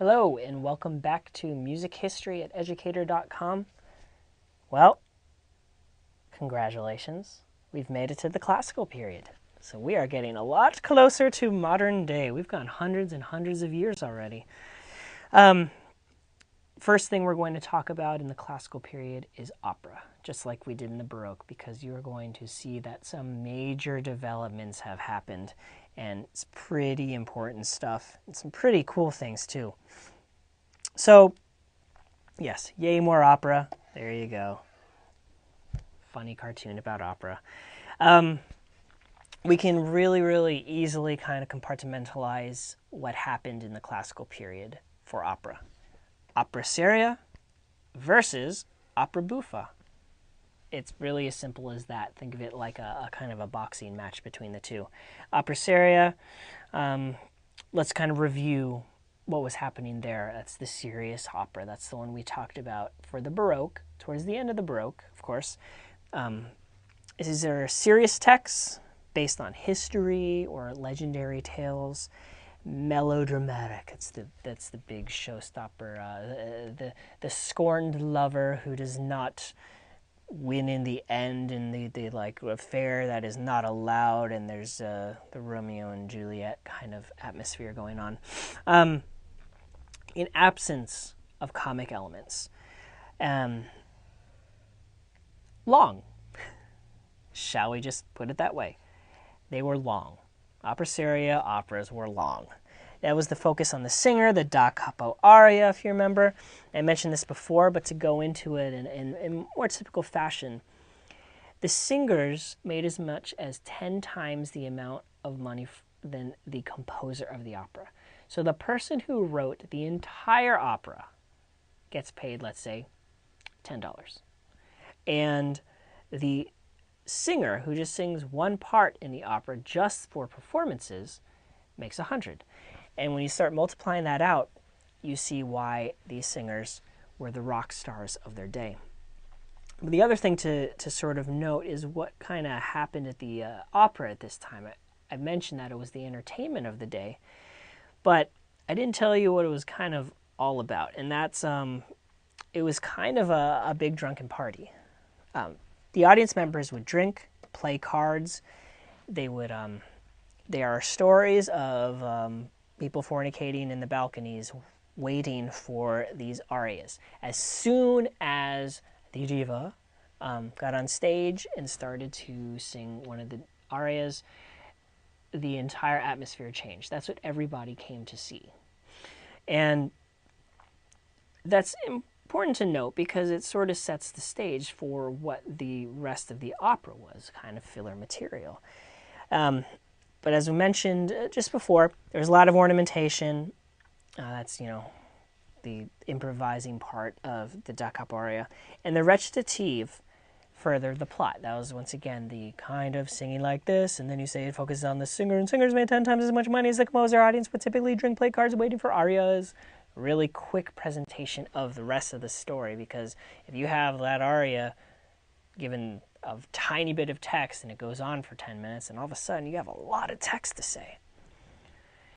Hello and welcome back to Music History at Educator.com. Well, congratulations. We've made it to the classical period. So we are getting a lot closer to modern day. We've gone hundreds and hundreds of years already. First thing we're going to talk about in the classical period is opera, just like we did in the Baroque, because you are going to see that some major developments have happened, and it's pretty important stuff, and some pretty cool things too. So, yes, yay more opera. There you go. Funny cartoon about opera. We can really easily kind of compartmentalize what happened in the classical period for opera. Opera seria versus opera buffa. It's really as simple as that. Think of it like a kind of a boxing match between the two. Opera seria, let's kind of review what was happening there. That's the serious opera. That's the one we talked about for the Baroque, towards the end of the Baroque, of course. These are serious texts based on history or legendary tales. Melodramatic. That's the big showstopper. The scorned lover who does not win in the end, and the like affair that is not allowed, and there's the Romeo and Juliet kind of atmosphere going on. In absence of comic elements. Long. Shall we just put it that way? They were long. Opera seria operas were long. That was the focus on the singer, the da capo aria, if you remember. I mentioned this before, but to go into it in more typical fashion, the singers made as much as 10 times the amount of money than the composer of the opera. So the person who wrote the entire opera gets paid, let's say, $10. And the singer who just sings one part in the opera just for performances makes $100. And when you start multiplying that out, you see why these singers were the rock stars of their day. But the other thing to sort of note is what kind of happened at the opera at this time. I mentioned that it was the entertainment of the day, but I didn't tell you what it was kind of all about, and that's it was kind of a big drunken party. The audience members would drink, play cards. They would. There are stories of people fornicating in the balconies, waiting for these arias. As soon as the diva got on stage and started to sing one of the arias, the entire atmosphere changed. That's what everybody came to see, and that's important to note because it sort of sets the stage for what the rest of the opera was, kind of filler material. But as we mentioned just before, there's a lot of ornamentation. That's, the improvising part of the da capo aria. And the recitative furthered the plot. That was, once again, the kind of singing like this, and then you say it focuses on the singer, and singers made 10 times as much money as the composer. Audience would typically drink, play cards, waiting for arias. Really quick presentation of the rest of the story, because if you have that aria given a tiny bit of text and it goes on for 10 minutes, and all of a sudden you have a lot of text to say.